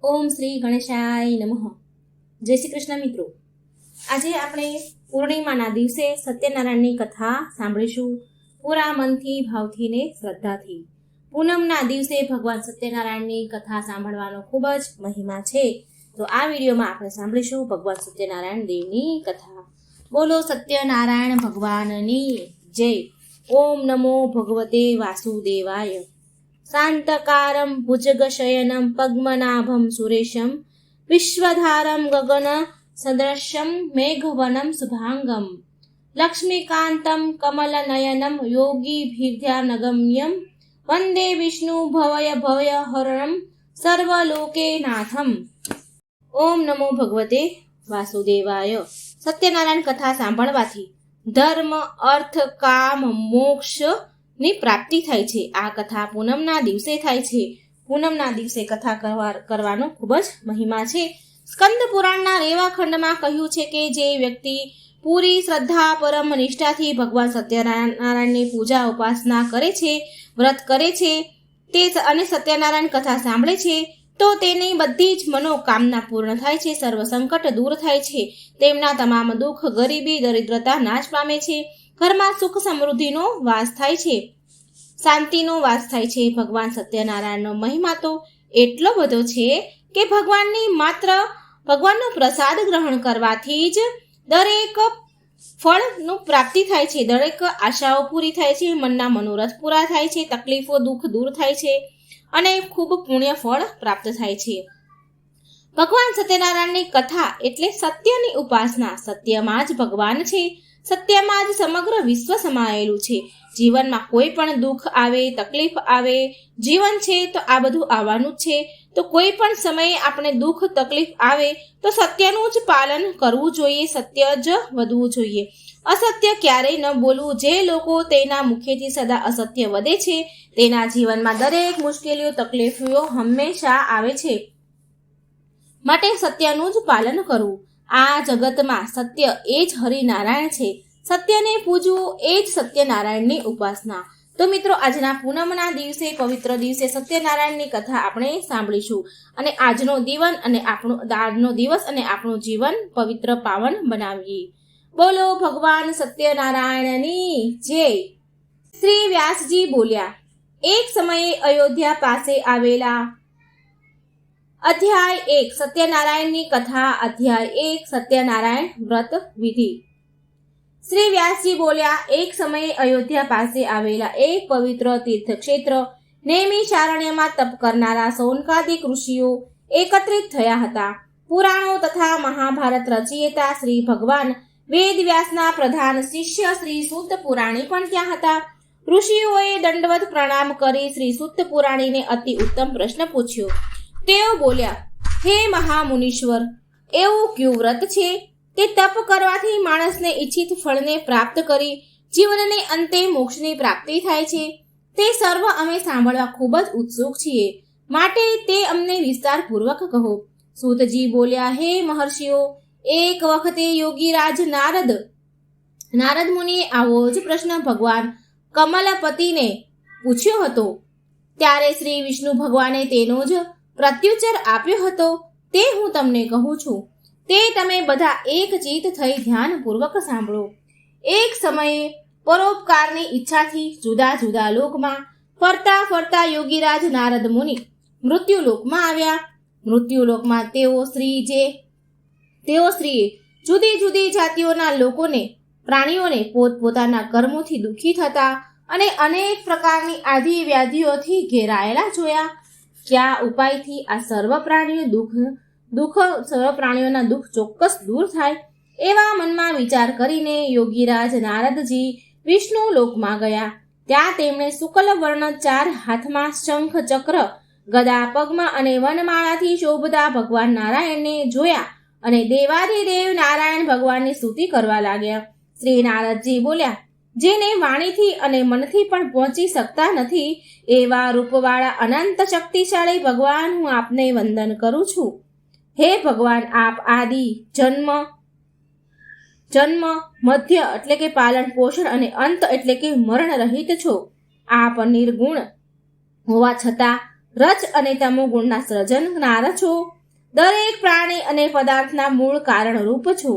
ઓમ શ્રી ગણેશાય નમઃ. જય શ્રી કૃષ્ણ મિત્રો. આજે આપણે પૂર્ણિમાના દિવસે સત્યનારાયણની કથા સાંભળીશું. પૂરા મનથી, ભાવથી ને શ્રદ્ધાથી. પૂનમના દિવસે ભગવાન સત્યનારાયણની કથા સાંભળવાનો ખૂબ જ મહિમા છે. તો આ વિડીયોમાં આપણે સાંભળીશું ભગવાન સત્યનારાયણ દેવની કથા. બોલો સત્યનારાયણ ભગવાનની જય. ઓમ નમો ભગવતે વાસુદેવાય. શાંતકારમ ભુજગશયનમ પદ્મનાભમ સુરેશમ વિશ્વધારમ ગગન સદૃશ્યમ મેઘવનમ શુભાંગમ લક્ષ્મીકાંતમ કમલનયનમ યોગીભીર્ધ્યાનગમ્યમ વંદે વિષ્ણુ ભવય ભવય હરણમ સર્વલોકેનાથમ. ઓમ નમો ભગવતે વાસુદેવાય. સત્યનારાયણ કથા સાંભળવાથી ધર્મ, અર્થ, કામ, મોક્ષ ની પ્રાપ્તિ થાય છે. આ કથા પૂનમના દિવસે થાય છે. પૂનમના દિવસે કથા કરવાનો ખૂબ જ મહિમા છે. સ્કંદ પુરાણના રેવા ખંડમાં કહ્યું છે કે જે વ્યક્તિ પૂરી શ્રદ્ધા, પરમ નિષ્ઠાથી ભગવાન સત્યનારાયણની પૂજા ઉપાસના કરે છે, વ્રત કરે છે તે અને સત્યનારાયણ કથા સાંભળે છે તો તેની બધી જ મનોકામના પૂર્ણ થાય છે, સર્વ સંકટ દૂર થાય છે, તેમના તમામ દુઃખ, ગરીબી, દરિદ્રતા નાશ પામે છે, ઘરમાં સુખ સમૃદ્ધિનો વાસ થાય છે, શાંતિનો વાસ થાય છે. ભગવાન સત્યનારાયણનો મહિમા તો એટલો બધો છે કે ભગવાનનો પ્રસાદ ગ્રહણ કરવાથી જ દરેક ફળનું પ્રાપ્તિ થાય છે, દરેક આશાઓ પૂરી થાય છે, મનના મનોરથ પૂરા થાય છે, તકલીફો, દુઃખ દૂર થાય છે અને ખૂબ પુણ્ય ફળ પ્રાપ્ત થાય છે. ભગવાન સત્યનારાયણની કથા એટલે સત્યની ઉપાસના. સત્યમાં જ ભગવાન છે, સત્યમાં જ સમગ્ર વિશ્વ સમાયેલું છે. જીવનમાં કોઈ પણ દુઃખ આવે, તકલીફ આવે, જીવન છે તો આ બધું આવવાનું જ છે. તો કોઈ પણ સમયે આપણે દુઃખ, તકલીફ આવે તો સત્યનું જ પાલન કરવું જોઈએ, સત્ય જ વધવું જોઈએ. અસત્ય ક્યારેય ન બોલવું. જે લોકો તેના મુખેથી સદા અસત્ય વધે છે તેના જીવનમાં દરેક મુશ્કેલીઓ, તકલીફો હંમેશા આવે છે. માટે સત્યનું જ પાલન કરવું. આ જગતમાં સત્ય એ જ હરિનારાયણ છે. સત્યને પૂજવું એ જ સત્યનારાયણની ઉપાસના. તો મિત્રો, આજના પૂનમના દિવસે, પવિત્ર દિવસે સત્યનારાયણની કથા આપણે સાંભળીશું અને આજનો દિવસ અને આપણું જીવન પવિત્ર, પાવન બનાવીએ. બોલો ભગવાન સત્યનારાયણની જય. શ્રી વ્યાસજી બોલ્યા, એક સમયે અયોધ્યા પાસે આવેલા. અધ્યાય 1 સત્યનારાયણની કથા. અધ્યાય 1 સત્યનારાયણ વ્રત વિધિ. શ્રી વ્યાસજી બોલ્યા, એક સમયે અયોધ્યા પાસે આવેલા એક પવિત્ર તીર્થક્ષેત્ર નૈમિષારણ્યમાં તપ કરનારા સૌનકાદિક ઋષિઓ એકત્રિત થયા હતા. પુરાણો તથા મહાભારત રચયિતા શ્રી ભગવાન વેદવ્યાસના પ્રધાન શિષ્ય શ્રી સૂત પુરાણી પણ ત્યાં હતા. ઋષિઓએ દંડવત પ્રણામ કરી શ્રી સૂત પુરાણીને અતિ ઉત્તમ પ્રશ્ન પૂછ્યો. તેઓ બોલ્યા, હે મહામુનીશ્વર, એવું કયું વ્રત છે કે તપ કરવાથી માણસને ઈચ્છિત ફળને પ્રાપ્ત કરી જીવનને અંતે મોક્ષની પ્રાપ્તિ થાય છે? તે સર્વ અમે સાંભળવા ખૂબ જ ઉત્સુક છીએ, માટે તે અમને વિસ્તારપૂર્વક કહો. સૂતજી બોલ્યા, હે મહર્ષિઓ, એક વખતે યોગીરાજ નારદ મુનિએ આવો જ પ્રશ્ન ભગવાન કમલપતિને પૂછ્યો હતો. ત્યારે શ્રી વિષ્ણુ ભગવાને તેનો જ પ્રત્યુત્તર આપ્યો હતો. તે હું તમને કહું છું, તે તમે બધા એક ચિત્ત થઈ ધ્યાનપૂર્વક સાંભળો. એક સમયે પરોપકારની ઈચ્છાથી જુદા જુદા લોકમાં ફરતા ફરતા યોગીરાજ નારદ મુનિ મૃત્યુલોકમાં આવ્યા. મૃત્યુલોકમાં તેઓ સ્ત્રીએ જુદી જુદી જાતિઓના પ્રાણીઓને પોતપોતાના કર્મોથી દુઃખી થતા અને અનેક પ્રકારની આધિ વ્યાધિઓથી ઘેરાયેલા જોયા. કયા ઉપાયથી આ સર્વ પ્રાણીઓના દુઃખ ચોક્કસ દૂર થાય? એવા મનમાં વિચાર કરીને યોગીરાજ નારદજી વિષ્ણુ લોકમાં ગયા. ત્યાં તેમણે શુક્લ વર્ણ 4 હાથમાં શંખ, ચક્ર, ગદા પગમાં અને વનમાળાથી શોભતા ભગવાન નારાયણને જોયા અને દેવાધિદેવ નારાયણ ભગવાનની સ્તુતિ કરવા લાગ્યા. શ્રી નારદજી બોલ્યા, જેને વાણીથી અને મનથી પણ પહોંચી શકતા નથી એવા રૂપવાળા અનંત શક્તિશાળી ભગવાન, હું આપને વંદન કરું છું. હે ભગવાન, આપ આદિ, જન્મ, મધ્ય એટલે કે પાલન પોષણ અને અંત એટલે કે મરણ રહિત છો. આપ નિર્ગુણ હોવા છતાં રજ અને તમો ગુણના સર્જનનાર છો. દરેક પ્રાણી અને પદાર્થના મૂળ કારણરૂપ છો.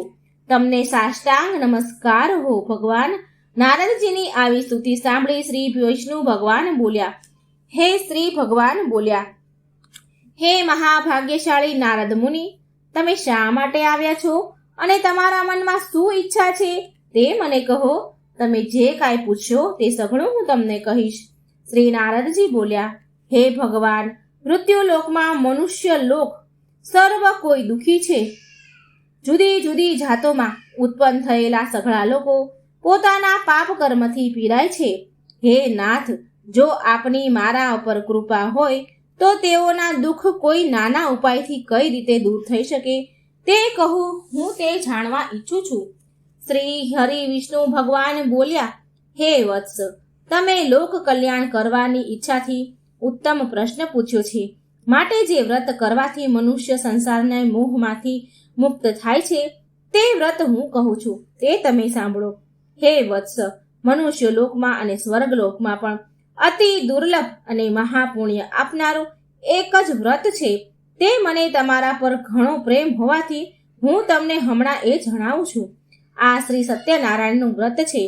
તમને સાષ્ટાંગ નમસ્કાર હો. ભગવાન નારદજીની આવી સ્તુતિ સાંભળી શ્રી વિષ્ણુ ભગવાન બોલ્યા, હે મહાભાગ્યશાળી નારદ મુનિ, તમે શા માટે આવ્યા છો અને તમારા મનમાં શું ઈચ્છા છે તે મને કહો. તમે જે કાંઈ પૂછશો તે સઘળું હું તમને કહીશ. શ્રી નારદજી બોલ્યા, હે ભગવાન, મૃત્યુલોકમાં મનુષ્ય લોક સર્વ કોઈ દુઃખી છે. જુદી જુદી જાતોમાં ઉત્પન્ન થયેલા સઘળા લોકો પોતાના પાપ કર્મથી પીડાય છે. હે નાથ, જો આપની મારા ઉપર કૃપા હોય તો તેઓના દુઃખ કોઈ નાના ઉપાયથી કઈ રીતે દૂર થઈ શકે તે કહું, હું તે જાણવા ઈચ્છું છું. શ્રી હરિ વિષ્ણુ ભગવાન બોલ્યા, હે વત્સ, તમે લોક કલ્યાણ કરવાની ઈચ્છાથી ઉત્તમ પ્રશ્ન પૂછ્યો છે. માટે જે વ્રત કરવાથી મનુષ્ય સંસારના મોહમાંથી મુક્ત થાય છે તે વ્રત હું કહું છું, તે તમે સાંભળો. હે વત્સ, મનુષ્ય લોકમાં અને સ્વર્ગલોકમાં પણ અતિ દુર્લભ અને મહાપુણ્ય આપનારું એક જ વ્રત છે. તે મને તમારા પર ઘણો પ્રેમ હોવાથી હું તમને હમણાં એ જણાવું છું. આ શ્રી સત્યનારાયણનું વ્રત છે.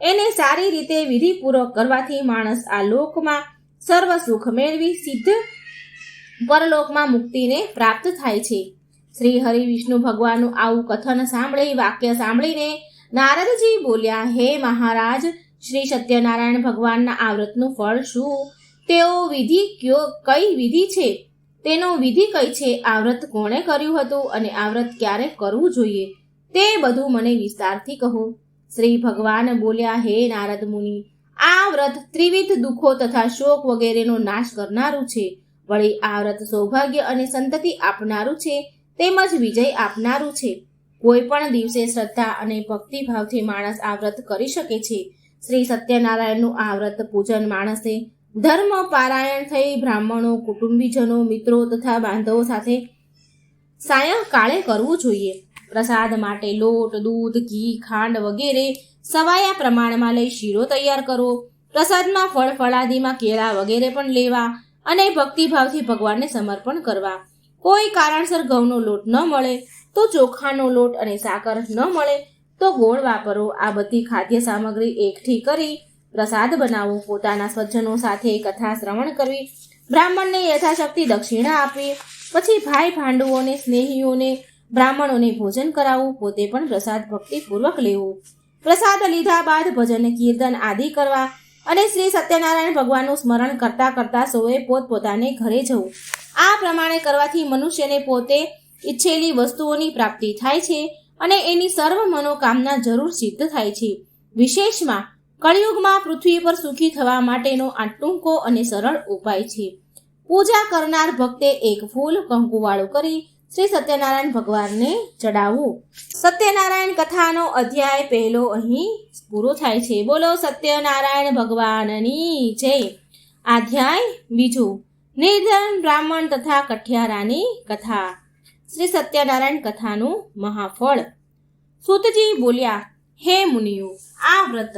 એને સારી રીતે વિધિપૂર્વક કરવાથી માણસ આ લોકમાં સર્વ સુખ મેળવી સિદ્ધ પરલોકમાં મુક્તિને પ્રાપ્ત થાય છે. શ્રી હરિ વિષ્ણુ ભગવાનનું આવું કથન વાક્ય સાંભળીને નારદજી બોલ્યા, હે મહારાજ, શ્રી સત્યનારાયણ ભગવાનના આ વ્રતનું ફળ શું? તેઓ કઈ વિધિ છે? તેનો વિધિ કઈ છે? આ વ્રત કોણે કર્યું હતું અને આ વ્રત ક્યારે કરવું જોઈએ તે બધું મને વિસ્તારથી કહો. શ્રી ભગવાન બોલ્યા, હે નારદ મુનિ, આ વ્રત ત્રિવિધ દુઃખો તથા શોક વગેરેનો નાશ કરનારું છે. વળી આ વ્રત સૌભાગ્ય અને સંતતિ આપનારું છે, તેમજ વિજય આપનારું છે. કોઈ પણ દિવસે શ્રદ્ધા અને ભક્તિભાવથી માણસ આ વ્રત કરી શકે છે. શ્રી સત્યનારાયણનું આ વ્રત પૂજન માણસે ધર્મ પારાયણ થઈ બ્રાહ્મણો, કુટુંબીજનો, મિત્રો તથા બાંધવો સાથે સાયંકાળે કરવું જોઈએ. પ્રસાદ માટે લોટ, દૂધ, ઘી, ખાંડ વગેરે સવાયા પ્રમાણમાં લઈ શીરો તૈયાર કરવો. પ્રસાદમાં ફળ ફળાદીમાં કેળા વગેરે પણ લેવા અને ભક્તિભાવથી ભગવાનને સમર્પણ કરવા. કોઈ કારણસર ઘઉંનો લોટ ન મળે તો ચોખાનો લોટ અને સાકર ન મળે તો ગોળ વાપરવો. આ બધી ખાદ્ય સામગ્રી એકઠી કરી પ્રસાદ બનાવવો. પોતાના સ્વજનો સાથે કથા શ્રવણ કરવી. બ્રાહ્મણને યથાશક્તિ દક્ષિણા આપવી. પછી ભાઈ ભાંડુઓને, સ્નેહીઓને, બ્રાહ્મણોને ભોજન કરાવવું. પોતે પણ પ્રસાદ ભક્તિપૂર્વક લેવું. પ્રસાદ લીધા બાદ ભજન, કીર્તન આદિ કરવા અને શ્રી સત્યનારાયણ ભગવાનનું સ્મરણ કરતા કરતા સૌએ પોતપોતાને ઘરે જવું. આ પ્રમાણે કરવાથી મનુષ્યને પોતે ઈચ્છેલી વસ્તુઓની પ્રાપ્તિ થાય છે અને એની સર્વ મનોકામના જરૂર સિદ્ધ થાય છે. વિશેષમાં કળિયુગમાં પૃથ્વી પર સુખી થવા માટેનો આ ટૂંકો અને સરળ ઉપાય છે. પૂજા કરનાર ભક્તે એક ફૂલ કંકુવાળું કરી શ્રી સત્યનારાયણ ભગવાનને ચડાવવું. સત્યનારાયણ કથાનો અધ્યાય પહેલો અહીં પૂરો થાય છે. બોલો સત્યનારાયણ ભગવાનની જય. અધ્યાય બીજો, નિર્ધન બ્રાહ્મણ તથા કઠિયારાની કથા. શ્રી સત્યનારાયણ કથાનું મહાફળ. સૂતજી બોલ્યા, હે મુનિઓ, આ વ્રત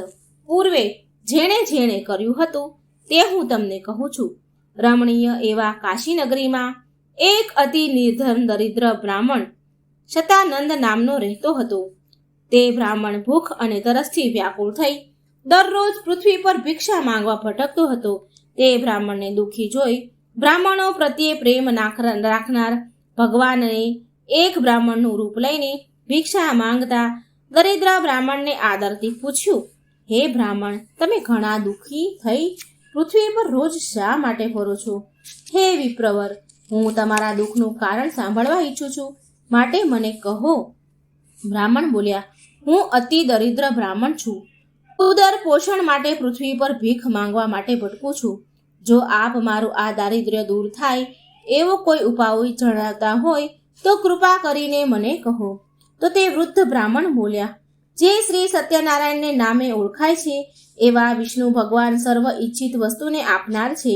પૂર્વે જેણે જેણે કર્યું હતું તે હું તમને કહું છું. રમણીય એવા કાશીનગરીમાં એક અતિ નિર્ધન દરિદ્ર બ્રાહ્મણ શતાનંદ નામનો રહેતો હતો. તે બ્રાહ્મણ ભૂખ અને તરસથી વ્યાકુળ થઈ દરરોજ પૃથ્વી પર ભિક્ષા માંગવા ભટકતો હતો. તે બ્રાહ્મણને દુઃખી જોઈ બ્રાહ્મણો પ્રત્યે પ્રેમ રાખનાર ભગવાનને એક બ્રાહ્મણનું રૂપ લઈને ભિક્ષા માંગતા દરિદ્ર બ્રાહ્મણને આદરથી પૂછ્યું, હે બ્રાહ્મણ, તમે ઘણા દુઃખી થઈ પૃથ્વી પર રોજ શા માટે ફરો છો? હે વિપ્રવર, હું તમારા દુઃખનું કારણ સાંભળવા ઈચ્છું છું, માટે મને કહો. બ્રાહ્મણ બોલ્યા, હું અતિ દરિદ્ર બ્રાહ્મણ છું. ઉદર પોષણ માટે પૃથ્વી પર ભીખ માંગવા માટે ભટકું છું. જો આપ મારું આ દારિદ્ર્ય દૂર થાય એવો કોઈ ઉપાય જણાવતા હોય તો કૃપા કરીને મને કહો. તો તે વૃદ્ધ બ્રાહ્મણ બોલ્યા, જે શ્રી સત્યનારાયણને નામે ઓળખાય છે એવા વિષ્ણુ ભગવાન સર્વ ઈચ્છિત વસ્તુને આપનાર છે.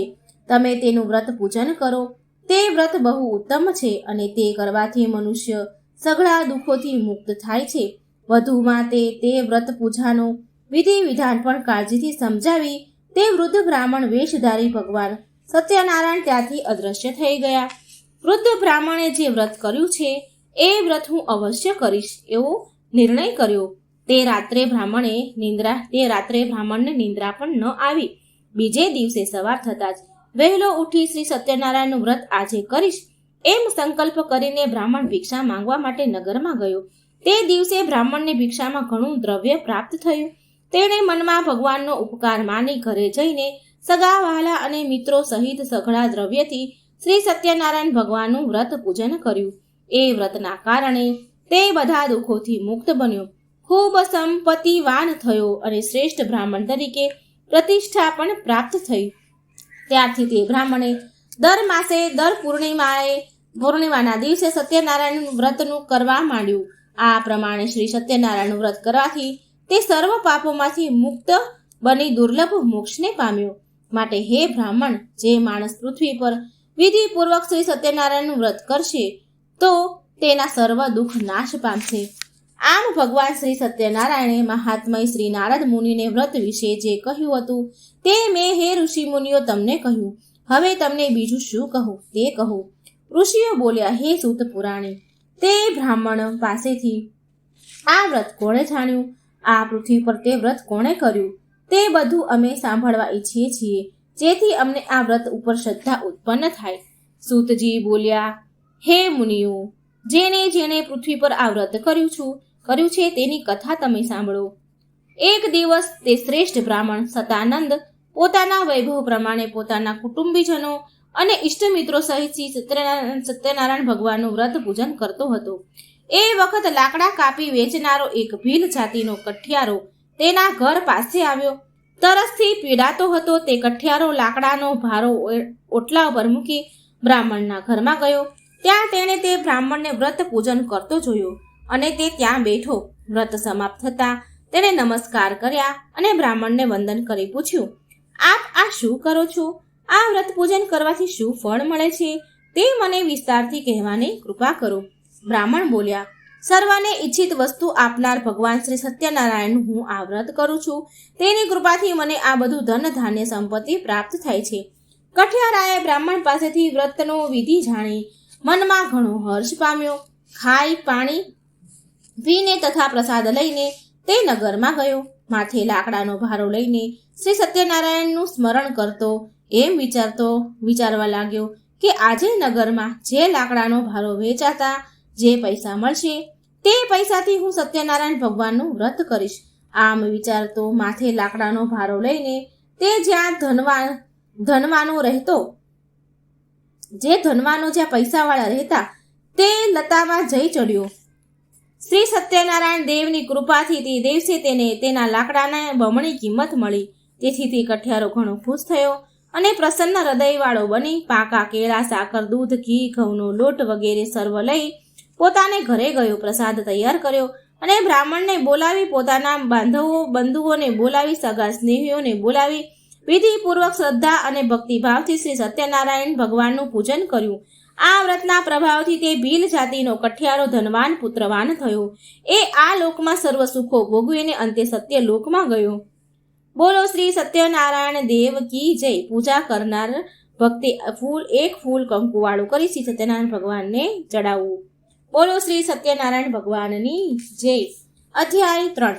તમે તેનું વ્રત પૂજન કરો. તે વ્રત બહુ ઉત્તમ છે અને તે કરવાથી મનુષ્ય સઘળા દુઃખોથી મુક્ત થાય છે. વધુમાં તે વ્રત પૂજાનો વિધિ વિધાન પણ કાળજીથી સમજાવી તે વૃદ્ધ બ્રાહ્મણ વેશધારી ભગવાન સત્યનારાયણ ત્યાંથી અદૃશ્ય થઈ ગયા. વૃદ્ધ બ્રાહ્મણે જે વ્રત કર્યું છે એ વ્રત હું અવશ્ય કરીશ એવો નિર્ણય કર્યો. તે રાત્રે બ્રાહ્મણને નિંદ્રા પણ ન આવી. બીજે દિવસે સવાર થતાં જ વહેલો ઉઠી શ્રી સત્યનારાયણનું વ્રત આજે કરીશ એમ સંકલ્પ કરીને બ્રાહ્મણ ભિક્ષા માંગવા માટે નગરમાં ગયો. તે દિવસે બ્રાહ્મણને ભિક્ષામાં ઘણું દ્રવ્ય પ્રાપ્ત થયું. તેણે મનમાં ભગવાનનો ઉપકાર માની ઘરે જઈને સગા વહાલા અને મિત્રો સહિત સઘળા દ્રવ્યથી શ્રી સત્યનારાયણ ભગવાનનું વ્રત પૂજન કર્યું. એ વ્રતના કારણે તે બધા દુઃખોથી મુક્ત બન્યો, ખૂબ સંપત્તિવાન થયો અને શ્રેષ્ઠ બ્રાહ્મણ તરીકે પ્રતિષ્ઠા પણ પ્રાપ્ત થઈ. ત્યારથી તે બ્રાહ્મણે દર માસે દર પૂર્ણિમાના દિવસે સત્યનારાયણ વ્રતનું કરવા માંડ્યું. આ પ્રમાણે શ્રી સત્યનારાયણનું વ્રત કરવાથી તે સર્વ પાપોમાંથી મુક્ત બની દુર્લભ મોક્ષને પામ્યો. માટે હે બ્રાહ્મણ, જે માણસ પૃથ્વી પર વિધિપૂર્વક શ્રી સત્યનારાયણનું વ્રત કરશે તો તેના સર્વ દુઃખ નાશ પામશે. આમ ભગવાન શ્રી સત્યનારાયણે મહાત્મય શ્રી નારદ મુનિને વ્રત વિશે જે કહ્યું હતું તે મેં હે ઋષિ મુનિઓ તમને કહ્યું. હવે તમને બીજું શું કહું તે કહો. ઋષિઓ બોલ્યા, હે સૂત પુરાણી, તે બ્રાહ્મણ પાસેથી આ વ્રત કોણે જાણ્યું? આ પૃથ્વી પર તે વ્રત કોણે કર્યું? તે બધું અમે સાંભળવા ઈચ્છીએ છીએ, જેથી અમને આ વ્રત ઉપર શ્રદ્ધા ઉત્પન્ન થાય. સૂતજી બોલ્યા, હે મુનિઓ, જેણે જેણે પૃથ્વી પર આ વ્રત કર્યું છે તેની કથા તમે સાંભળો. એક દિવસ તે શ્રેષ્ઠ બ્રાહ્મણ સતાનંદ પોતાના વૈભવ પ્રમાણે પોતાના કુટુંબીજનો અને ઇષ્ટમિત્રો સહિત સત્યનારાયણ ભગવાનનું વ્રત પૂજન કરતો હતો. એ વખત લાકડા કાપી વેચનારો એક ભીલ જાતિનો કઠિયારો તેના ઘર પાસે આવ્યો. તરસથી પીડાતો હતો. તે કઠિયારો લાકડાનો ભારો ઓટલા ઉપર મૂકી બ્રાહ્મણના ઘરમાં ગયો. ત્યાં તેણે તે બ્રાહ્મણને વ્રત પૂજન કરતો જોયો અને તે ત્યાં બેઠો. વ્રત સમાપ્ત થતાં તેણે નમસ્કાર કર્યા અને બ્રાહ્મણને વંદન કરી પૂછ્યું, આપ આ શું કરો છો? આ વ્રત પૂજન કરવાથી શું ફળ મળે છે તે મને વિસ્તારથી કહેવાની કૃપા કરો. બ્રાહ્મણ બોલ્યા, સર્વને ઈચ્છિત વસ્તુ આપનાર ભગવાન શ્રી સત્યનારાયણનું હું આ વ્રત કરું છું. તેની કૃપાથી મને આ બધું ધન ધાન્ય સંપત્તિ પ્રાપ્ત થાય છે. કઠિયારાએ બ્રાહ્મણ પાસેથી વ્રતનો વિધિ જાણી મનમાં ઘણો હર્ષ પામ્યો. ખાઈ પાણી પીને તથા પ્રસાદ લઈને તે નગરમાં ગયો. માથે લાકડાનો ભારો લઈને શ્રી સત્યનારાયણનું સ્મરણ કરતો એમ વિચારવા લાગ્યો કે આજે નગરમાં જે લાકડાનો ભારો વેચાતા જે પૈસા મળશે તે પૈસાથી હું સત્યનારાયણ ભગવાનનું વ્રત કરીશ. આમ વિચારતો માથે લાકડાનો ભારો લઈને તે જ્યાં ધનવાનો જ્યાં પૈસાવાળા રહેતા તે લતામાં જઈ ચડ્યો. શ્રી સત્યનારાયણ દેવની કૃપાથી તે દિવસે તેને તેના લાકડાને બમણી કિંમત મળી. તેથી તે કઠિયારો ઘણો ખુશ થયો અને પ્રસન્ન હૃદયવાળો બની પાકા કેળા, સાકર, દૂધ, ઘી, ઘઉંનો લોટ વગેરે સર્વ લઈ પોતાને ઘરે ગયો. પ્રસાદ તૈયાર કર્યો અને બ્રાહ્મણને બોલાવી, પોતાના બંધુઓને બોલાવી, સગા સ્નેહીઓને બોલાવી વિધિપૂર્વક શ્રદ્ધા અને ભક્તિભાવથી શ્રી સત્યનારાયણ ભગવાનનું પૂજન કર્યું. આ વ્રતના પ્રભાવથી તે ભીલ જાતિનો કઠિયારો ધનવાન પુત્રવાન થયો. એ આ લોકમાં સર્વ સુખો ભોગવીને અંતે સત્ય લોકમાં ગયો. બોલો શ્રી સત્યનારાયણ દેવ કી જય. પૂજા કરનાર ભક્તિ એક ફૂલ કંકુવાળું કરી શ્રી સત્યનારાયણ ભગવાનને ચડાવવું. બોલો શ્રી સત્યનારાયણ ભગવાનની જય. અધ્યાય 3.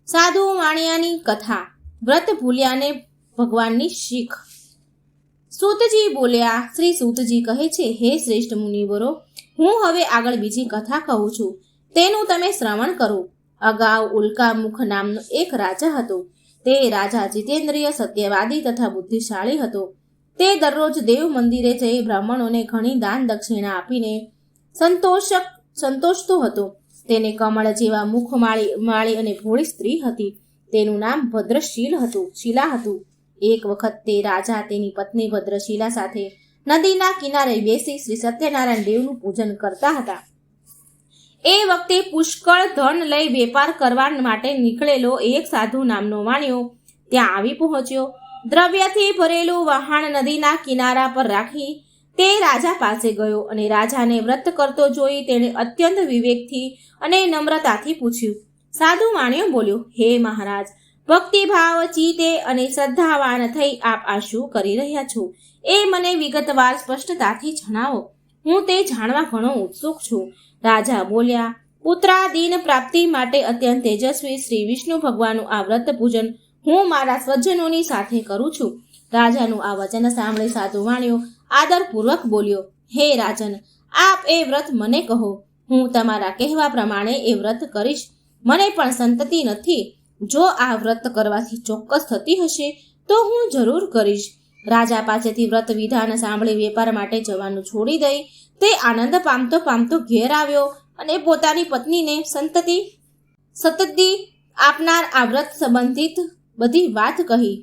સાધુ વાણિયાની કથા. વ્રત ભૂલ્યાને ભગવાનની શીખ. સૂતજી બોલ્યા, શ્રી સૂતજી કહે છે, હે શ્રેષ્ઠ મુનિવરો, હું હવે આગળ બીજી કથા કહું છું, તેનું તમે શ્રવણ કરો. અગાઉ ઉલ્કામુખ નામનો એક રાજા હતો. તે રાજા જીતેન્દ્રિય, સત્યવાદી તથા બુદ્ધિશાળી હતો. તે દરરોજ દેવ મંદિરે જઈ બ્રાહ્મણોને ઘણી દાન દક્ષિણા આપીને સંતોષતો હતો. તેને કમળ જેવા મુખ માળી અને ભોળી સ્ત્રી હતી. તેનું નામ શીલા હતું. એક વખત તે રાજા તેની પત્ની ભદ્રશીલા સાથે નદીના કિનારે બેસી શ્રી સત્યનારાયણ દેવનું પૂજન કરતા હતા. એ વખતે પુષ્કળ ધન લઈ વેપાર કરવા માટે નીકળેલો એક સાધુ નામનો વાણિયો ત્યાં આવી પહોંચ્યો. દ્રવ્યથી ભરેલું વહાણ નદીના કિનારા પર રાખી તે રાજા પાસે ગયો અને રાજાને વ્રત કરતો જોઈ તેણે અત્યંત વિવેકથી અને નમ્રતાથી પૂછ્યું. સાધુ વાણિયો બોલ્યો, હે મહારાજ, ભક્તિભાવ ચિત્તે અને શ્રદ્ધાવાન થઈ આપ આ શું કરી રહ્યા છો એ મને વિગતવાર સ્પષ્ટતાથી જણાવો. હું તે જાણવા ઘણો ઉત્સુક છું. રાજા બોલ્યા, પુત્રાદીન પ્રાપ્તિ માટે અત્યંત તેજસ્વી શ્રી વિષ્ણુ ભગવાનનું આ વ્રત પૂજન હું મારા સ્વજનોની સાથે કરું છું. રાજાનું આ વચન સાંભળી સાધુ વાણિયો આદરપૂર્વક બોલ્યો, હે રાજન, આપ એ વ્રત મને કહો. હું તમારા કહેવા પ્રમાણે એ વ્રત કરીશ. મને પણ સંતતિ નથી. જો આ વ્રત કરવાથી ચોક્કસ થતી હશે તો હું જરૂર કરીશ. રાજા પાસેથી વ્રત વિધાન સાંભળી વેપાર માટે જવાનું છોડી દઈ તે આનંદ પામતો પામતો ઘેર આવ્યો અને પોતાની પત્નીને સંતતિ આપનાર આ વ્રત સંબંધિત બધી વાત કહી.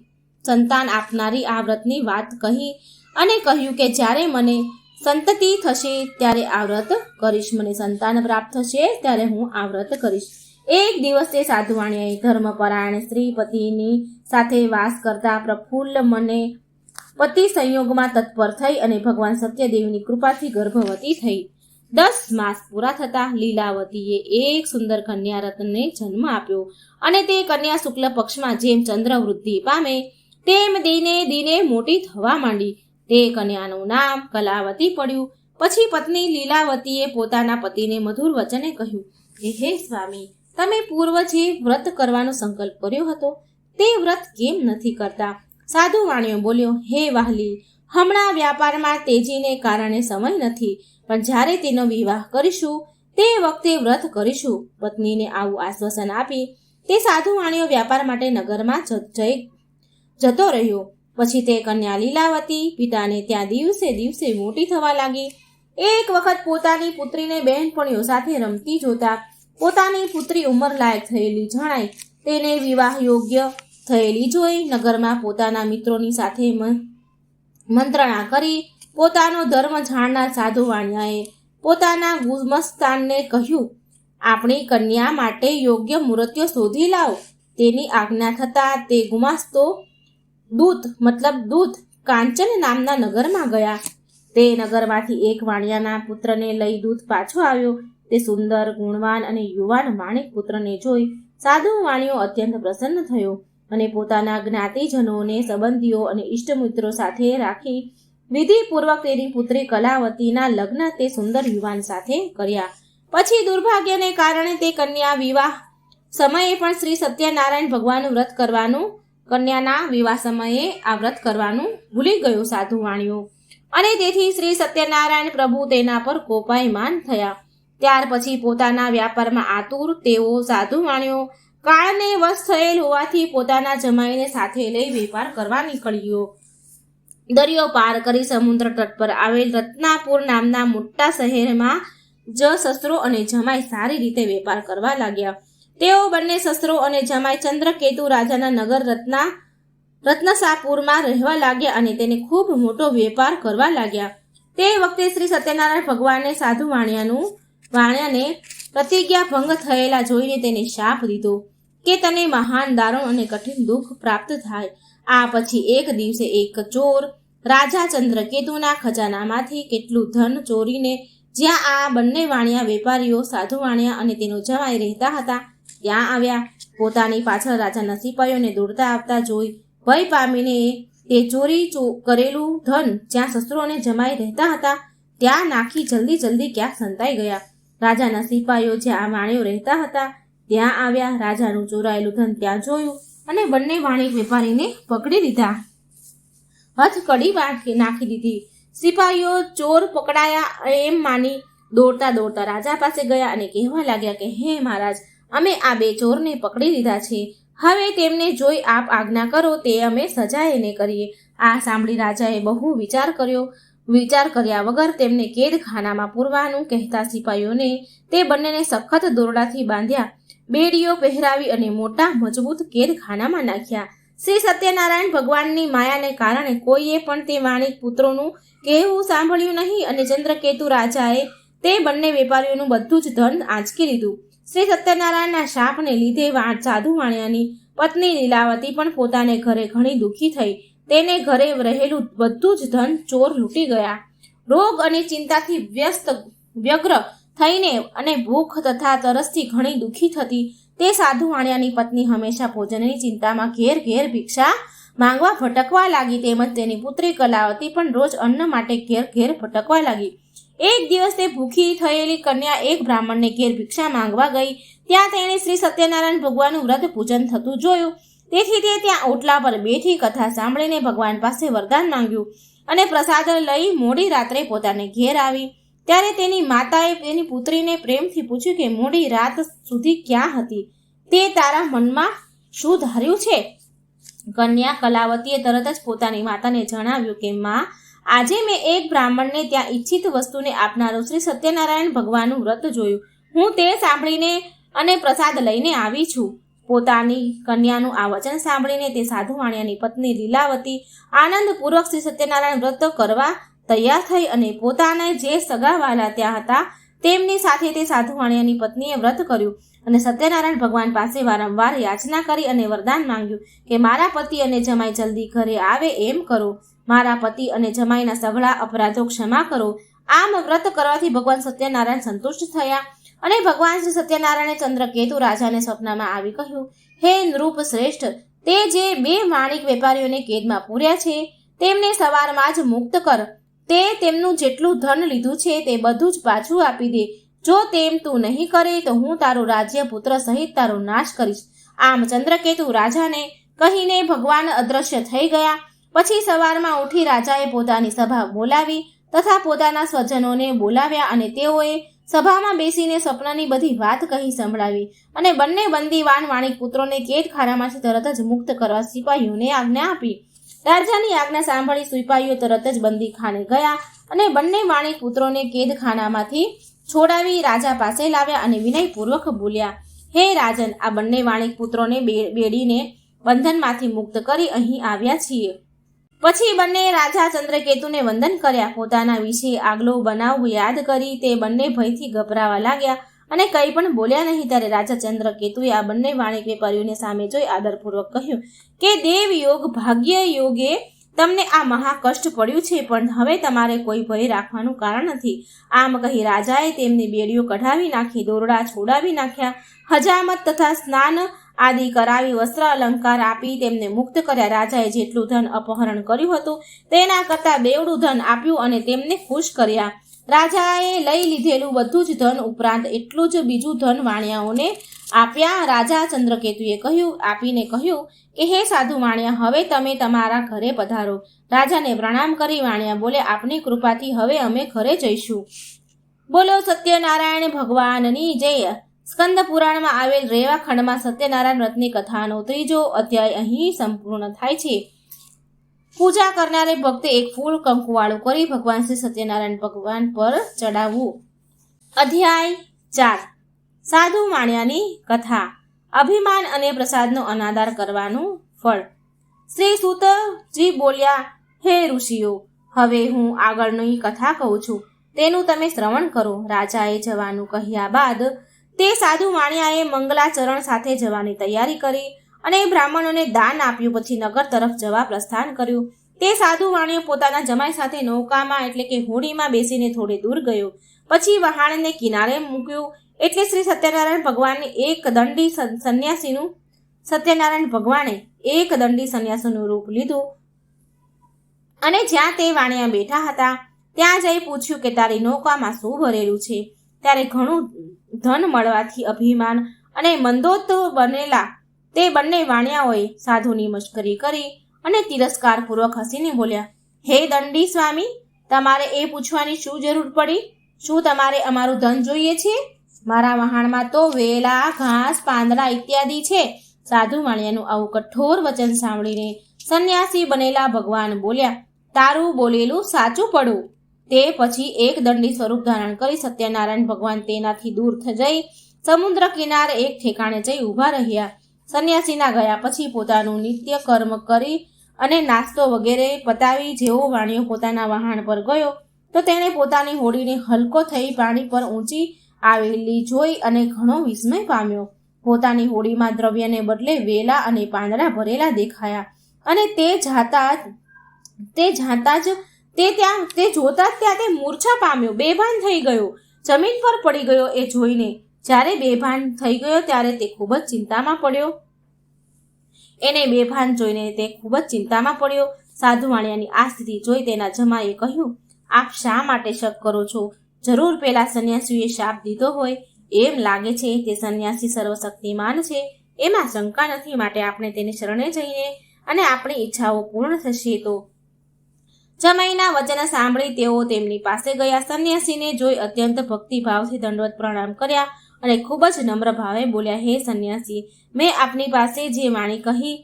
સંતાન આપનારી આ વ્રતની વાત કહી અને કહ્યું કે જ્યારે મને સંતતિ થશે ત્યારે આ વ્રત કરીશ. મને સંતાન પ્રાપ્ત થશે ત્યારે હું આ વ્રત કરીશ. એક દિવસ તે સાધુવાણીએ ધર્મપરાયણ સ્ત્રી પતિની સાથે વાસ કરતા પ્રફુલ્લ મને પતિ સંયોગમાં તત્પર થઈ અને ભગવાન સત્યદેવની કૃપાથી ગર્ભવતી થઈ. 10 માસ પૂરા થતા લીલાવતીએ એક સુંદર કન્યા રત્નને જન્મ આપ્યો અને તે કન્યા શુક્લ પક્ષમાં જેમ ચંદ્ર વૃદ્ધિ પામે તેમ દિને દિને મોટી થવા માંડી. તે કન્યાનું નામ કલાવતી પડ્યું. પછી પત્ની લીલાવતીએ પોતાના પતિને મધુર વચને કહ્યું કે હે સ્વામી, તમે પૂર્વ જે વ્રત કરવાનો સંકલ્પ કર્યો હતો તે વ્રત કેમ નથી કરતા? સાધુ વાણિયો બોલ્યો, હે વાહલી, હમણાં વ્યાપારમાં તેજીને કારણે સમય નથી, પણ જ્યારે તેનો વિવાહ કરીશું તે વખતે વ્રત કરીશું. પત્નીને આવું આશ્વાસન આપી તે સાધુ વાણિયો વ્યાપાર માટે નગરમાં જતો રહ્યો. પછી તે કન્યા લીલાવતી પિતાને ત્યાં દિવસે દિવસે મોટી થવા લાગી. એક વખત પોતાની પુત્રીને બહેનપણીઓ સાથે રમતી જોતા પોતાની પુત્રી ઉંમરલાયક થયેલી જણાય તેને વિવાહ યોગ્ય થયેલી જોઈ નગરમાં પોતાના મિત્રોની સાથે મંત્રણા કરી પોતાનો ધર્મ જાણનાર સાધુ વાણિયાએ પોતાના ગુમસ્તાનને કહ્યું, આપણી કન્યા માટે યોગ્ય મૂર્તિઓ શોધી લાવો. તેની આજ્ઞા થતાં તે ગુમાસ્તો દૂત કાંચન નામના નગરમાં ગયા. તે નગરમાંથી એક વાણિયાના પુત્રને લઈ દૂત પાછો આવ્યો. તે સુંદર, ગુણવાન અને યુવાન વાણિક પુત્રને જોઈ સાધુ વાણિયો અત્યંત પ્રસન્ન થયો અને પોતાના જ્ઞાતિજનોને, સંબંધીઓ અને ઇષ્ટમિત્રો સાથે રાખી વિધિપૂર્વક તેની પુત્રી કલાવતીના લગ્ન તે સુંદર યુવાન સાથે કર્યા. પછી દુર્ભાગ્યને કારણે તે કન્યા વિવાહ સમયે પણ શ્રી સત્યનારાયણ ભગવાનનું વ્રત કરવાનું કન્યાના વિવાહ સમયે આ વ્રત કરવાનું ભૂલી ગયો સાધુ વાણિયો અને તેથી શ્રી સત્યનારાયણ પ્રભુ તેના પર કોપાયમાન થયા. ત્યાર પછી પોતાના વ્યાપારમાં આતુર તેઓ સાધુ વાણિયો કાળને વશ થયેલ હોવાથી પોતાના જમાઈને સાથે લઈ વેપાર કરવા નીકળ્યો. દરિયો પાર કરી સમુદ્ર તટ પર આવેલ રત્નાપુર નામના મોટા શહેરમાં સસરો અને જમાઈ સારી રીતે વેપાર કરવા લાગ્યા. તેઓ બંને સસરો અને જમાઈ ચંદ્રકેતુ રાજાના નગર રત્નસાપુરમાં રહેવા લાગ્યા અને તેને ખૂબ મોટો વેપાર કરવા લાગ્યા. તે વખતે શ્રી સત્યનારાયણ ભગવાને સાધુ વાણિયાને પ્રતિજ્ઞા ભંગ થયેલા જોઈને તેને શાપ દીધો કે તને મહાન દારૂણ અને કઠિન દુઃખ પ્રાપ્ત થાય. આ પછી એક દિવસે એક ચોર રાજા ચંદ્રકેતુના ખજાનામાંથી કેટલું ધન ચોરીને જ્યાં આ બંને વાણિયા વેપારીઓ સાધુ વાણિયા અને તેનો જમાઈ રહેતા હતા ત્યાં આવ્યા. પોતાની પાછળ રાજાના સિપાહીઓને દોડતા આવતા જોઈ ભય પામીને તે ચોરી કરેલું ધન જ્યાં સસરો અને જમાઈ રહેતા હતા ત્યાં નાખી જલ્દી ક્યાંક સંતાઈ ગયા. રાજાના સિપાહીઓ જ્યાં વાણિયો રહેતા હતા ત્યાં આવ્યા. રાજાનું ચોરાયેલું ધન ત્યાં જોયું અને બંને વાણિક વેપારીને પકડી લીધા. હથકડી નાખી દીધી. સિપાહીઓ ચોર પકડાયા એમ માની દોડતા રાજા પાસે ગયા અને કહેવા લાગ્યા કે હે મહારાજ, અમે આ બે ચોરને પકડી લીધા છે. હવે તેમને જોઈ આપ આજ્ઞા કરો તે અમે સજા એને કરીએ. આ સાંભળી રાજાએ બહુ વિચાર કર્યા વગર તેમને કેદખાનામાં પૂરવાનું કહેતા સિપાહીઓને તે બંનેને સખત દોરડાથી બાંધ્યા, બેડીઓ પહેરાવી અને મોટા મજબૂત કેદખાનામાં નાખ્યા. શ્રી સત્યનારાયણ ભગવાનની માયાને કારણે કોઈએ પણ તે વાણિક પુત્રોનું કહેવું સાંભળ્યું નહીં અને ચંદ્રકેતુ રાજાએ તે બંને વેપારીઓનું બધું જ ધન આંચકી લીધું. શ્રી સત્યનારાયણના શાપને લીધે સાધુ વાણિયાની પત્ની લીલાવતી પણ પોતાને ઘરે ઘણી દુઃખી થઈ. તેને ઘરે રહેલું બધું જ ધન ચોર લૂંટી ગયા. રોગ અને ચિંતાથી વ્યગ્ર થઈને અને ભૂખ તથા તરસથી ઘણી દુઃખી થતી તે સાધુ વાણિયાની પત્ની હંમેશા ભોજનની ચિંતામાં ઘેર ઘેર ભિક્ષા માંગવા ભટકવા લાગી. તેમજ તેની પુત્રી કલાવતી પણ રોજ અન્ન માટે ઘેર ઘેર ભટકવા લાગી. એક દિવસ તે ભૂખી થયેલી કન્યા એક બ્રાહ્મણને ઘેર ભિક્ષા માંગવા ગઈ. ત્યાં તેણે શ્રી સત્યનારાયણ ભગવાનનું વ્રત પૂજન થતું જોયું. તેથી તે ત્યાં ઓટલા પર બેઠી કથા સાંભળીને ભગવાન પાસે વરદાન માંગ્યું અને પ્રસાદ લઈ મોડી રાત્રે પોતાને ઘેર આવી. ત્યારે તેની માતાએ તેની પુત્રીને પ્રેમથી પૂછ્યું કે મોડી રાત સુધી ક્યાં હતી? તે તારા મનમાં શું ધાર્યું છે? કન્યા કલાવતીએ તરત જ પોતાની માતાને જણાવ્યું કે માં, આજે મેં એક બ્રાહ્મણને ત્યાં ઈચ્છિત વસ્તુને આપનારું શ્રી સત્યનારાયણ ભગવાનનું વ્રત જોયું. હું તે સાંભળીને અને પ્રસાદ લઈને આવી છું. પોતાની કન્યાનું આ વચન સાંભળીને તે સાધુ વાણિયાની પત્ની લીલાવતી આનંદપૂર્વક શ્રી સત્યનારાયણ વ્રત કરવા તૈયાર થઈ અને પોતાના જે સગાવાલા ત્યાં હતા તેમની સાથે તે સાધુ વાણિયાની પત્નીએ વ્રત કર્યું અને સત્યનારાયણ ભગવાન પાસે વારંવાર યાચના કરી અને વરદાન માંગ્યું કે મારા પતિ અને જમાઈ જલ્દી ઘરે આવે એમ કરો. મારા પતિ અને જમાઈના સઘળા અપરાધો ક્ષમા કરો. આમ વ્રત કરવાથી ભગવાન સત્યનારાયણ સંતુષ્ટ થયા અને ભગવાન શ્રી સત્યનારાયણે ચંદ્રકેતુ રાજાને સ્વપ્નમાં આવી કહ્યું, હે નૃપ શ્રેષ્ઠ, તે જે 2 વાણિક વેપારીઓને કેદમાં પૂર્યા છે તેમને સવારમાં જ મુક્ત કર. તે તેમનું જેટલું ધન લીધું છે તે બધું જ પાછું આપી દે. જો તેમ તું નહીં કરે તો હું તારું રાજ્ય પુત્ર સહિત તારો નાશ કરીશ. આમ ચંદ્રકેતુ રાજાને કહીને ભગવાન અદ્રશ્ય થઈ ગયા. પછી સવારમાં ઉઠી રાજાએ પોતાની સભા બોલાવી તથા પોતાના સ્વજનોને બોલાવ્યા અને તેઓએ સભામાં બેસીને સ્વપ્નની બધી વાત કહી સંભળાવી અને બંને બંદીવાન વાણિક પુત્રોને કેદખાનામાંથી તરત જ મુક્ત કરવા સિપાહીઓને આજ્ઞા આપી. રાજાની આજ્ઞા સાંભળી સિપાહીઓ તરત જ બંદીખાને ગયા અને બંને વાણિક પુત્રોને કેદખાનામાંથી છોડાવી રાજા પાસે લાવ્યા અને વિનયપૂર્વક બોલ્યા, હે રાજન, આ બંને વાણિક પુત્રોને બેડીને બંધનમાંથી મુક્ત કરી અહીં આવ્યા છીએ. પછી બંને રાજા ચંદ્રકેતુને વંદન કર્યા. પોતાના વિશે આગલો બનાવ યાદ કરી તે બંને ભયથી ગભરાવા લાગ્યા અને કંઈ પણ બોલ્યા નહીં. ત્યારે રાજા ચંદ્રકેતુએ આ બંને વાણિક વેપારીઓને સામે જોઈ આદરપૂર્વક કહ્યું કે દેવ યોગ ભાગ્ય યોગે તમને આ મહા કષ્ટ પડ્યું છે, પણ હવે તમારે કોઈ ભય રાખવાનું કારણ નથી. આમ કહી રાજાએ તેમની બેડીઓ કઢાવી નાખી, દોરડા છોડાવી નાખ્યા, હજામત તથા સ્નાન આદિ કરાવી વસ્ત્ર અલંકાર આપી તેમને મુક્ત કર્યા. રાજાએ જેટલું ધન અપહરણ કર્યું હતું તેના કરતાં બેવડું ધન આપ્યું અને તેમને ખુશ કર્યા. રાજાએ લઈ લીધેલું બધું જ ધન ઉપરાંત એટલું જ બીજું ધન વાણિયાઓને આપ્યા. રાજા ચંદ્રકેતુએ આપીને કહ્યું કે હે સાધુ વાણિયા, હવે તમે તમારા ઘરે પધારો. રાજાને પ્રણામ કરી વાણિયા બોલ્યા, આપની કૃપાથી હવે અમે ઘરે જઈશું. બોલો સત્યનારાયણ ભગવાનની જય. સ્કંદ પુરાણમાં આવેલ રેવા ખંડમાં સત્યનારાયણ વ્રતની કથાનો 3જો અધ્યાય અહીં સંપૂર્ણ થાય છે. પૂજા કરનારે ભક્તે એક ફૂલ કંકુવાળું કરી ભગવાન શ્રી સત્યનારાયણ ભગવાન પર ચડાવવું. અધ્યાય 4. સાધુ વાણિયાની કથા. અભિમાન અને પ્રસાદનો અનાદર કરવાનું ફળ. શ્રી સૂતજી બોલ્યા, હે ઋષિઓ, હવે હું આગળની કથા કહું છું, તેનું તમે શ્રવણ કરો. રાજાએ જવાનું કહ્યા બાદ તે સાધુ વાણિયાએ મંગલાચરણ સાથે જવાની તૈયારી કરી અને બ્રાહ્મણોને દાન આપ્યું. પછી નગર તરફ જવા પ્રસ્થાન કર્યું. તે સાધુ વાણિયો પોતાના જમાઈ સાથે નૌકામાં એટલે કે હોડીમાં બેસીને થોડે દૂર ગયો. પછી વહાણને કિનારે મૂક્યું એટલે શ્રી સત્યનારાયણ ભગવાને એક દંડી સંન્યાસીનું રૂપ લીધું અને જ્યાં તે વાણિયા બેઠા હતા ત્યાં જઈ પૂછ્યું કે તારી નૌકામાં શું ભરેલું છે? ત્યારે ઘણું ધન મળવાથી અભિમાન અને મંદોત બનેલા તે બંને વાણિયાઓએ સાધુની મશ્કરી કરી અને તિરસ્કારપૂર્વક હસીને બોલ્યા, હે દંડી સ્વામી, તમારે એ પૂછવાની શું જરૂર પડી? શું તમારે અમારું ધન જોઈએ છે? મારા વહાણમાં તો વેલા, ઘાસ, પાંદડા ઇત્યાદિ છે. સાધુ વાણિયાનું આવું કઠોર વચન સાંભળીને સંન્યાસી બનેલા ભગવાન બોલ્યા, તારું બોલેલું સાચું પડું. તે પછી એક દંડી સ્વરૂપ ધારણ કરી સત્યનારાયણ ભગવાન તેનાથી દૂર જઈ સમુદ્ર કિનારે એક ઠેકાણે જઈ ઊભા રહ્યા. સંન્યાસીના ગયા પછી પોતાનું નિત્ય કર્મ કરી અને નાસ્તો વગેરે પતાવી જેવો વાણિયો પોતાના વહાણ પર ગયો તો તેણે પોતાની હોડીને હલકો થઈ પાણી પર ઊંચી આવેલી જોઈ અને ઘણો વિસ્મય પામ્યો. પોતાની હોડીમાં દ્રવ્યને બદલે વેલા અને પાંદડા ભરેલા દેખાયા અને તે જોતા જ ત્યાં તે મૂર્છા પામ્યો, બેભાન થઈ ગયો, જમીન પર પડી ગયો. એ જોઈને જ્યારે બેભાન થઈ ગયો ત્યારે તે ખૂબ જ ચિંતામાં પડ્યો. એને બેભાન જોઈને તે ખૂબ જ ચિંતામાં પડ્યો. સાધુ વાણિયાની આ સ્થિતિ જોઈ તેના જમાઈએ કહ્યું, આપ શા માટે શક કરો છો? જરૂર પેલા સંન્યાસીએ શાપ દીધો હોય એમ લાગે છે. તે સંન્યાસી સર્વશક્તિમાન છે, એમાં શંકા નથી. માટે આપણે તેને શરણે જઈને અને આપણી ઈચ્છાઓ પૂર્ણ થશે. તો જમાઈના વચન સાંભળી તેઓ તેમની પાસે ગયા. સંન્યાસીને જોઈ અત્યંત ભક્તિભાવથી દંડવત પ્રણામ કર્યા અને ખૂબ જ નમ્ર ભાવે બોલ્યા, હે સંન્યાસી, મેં આપની પાસે જે વાણી કહી